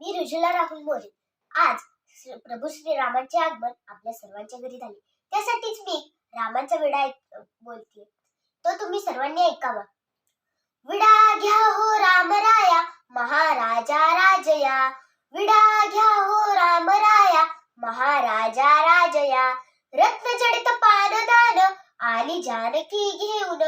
मी रुजुला राहुल मोरे. आज प्रभू श्रीरामांचे आगमन आपल्या सर्वांच्या घरी झाले. त्यासाठीच मी रामांचा विडा बोलते. तो तुम्ही सर्वांनी ऐकावा. विडा घ्या हो रामराया, महाराजा राजया. विडा घ्या हो रामराया, महाराजा राजया. रत्नजडित पानदान आली जानकी घेऊन.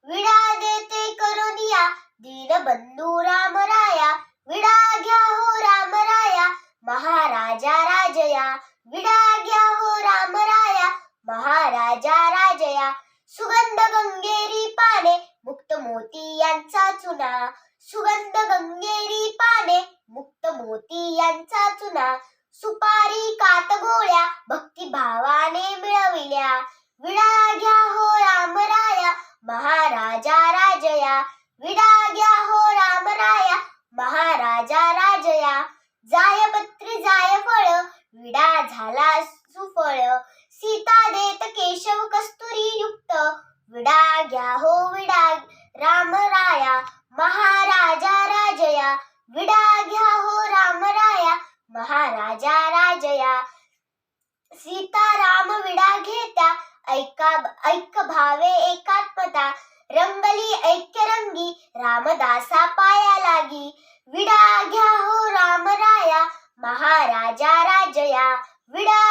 विडा देते करुनिया दीनबंधू रामराया. विडा घ्या हो रामराया, महाराजा राजया. विडा घ्या हो रामराया, महाराजा राजया. सुगंध गंगेरी पाने मुक्त मोती यांचा चुना. सुगंध गंगेरी पाने मुक्त मोती यांचा चुना. सुपारी कातगोळ्या भक्तिभावाने मिळविल्या. विडा घ्या हो रामराया, महाराजा राजया. विडा घ्या हो रामराया, महाराजा राजया. जायपत्री जायफळ विडा झाला सुफळ. सीता देत केशव कस्तुरी युक्त. विडा घ्या हो विडा रामराया, महाराजा राजया. विडा घ्या हो रामराया, महाराजा राजया. सीता राम विडा घेत्या ऐक भावे एकात्मता. रंगली ऐक्यरंगी रामदासा पाया लागी. विडा घ्या हो रामराया, महाराजा राजया. विडा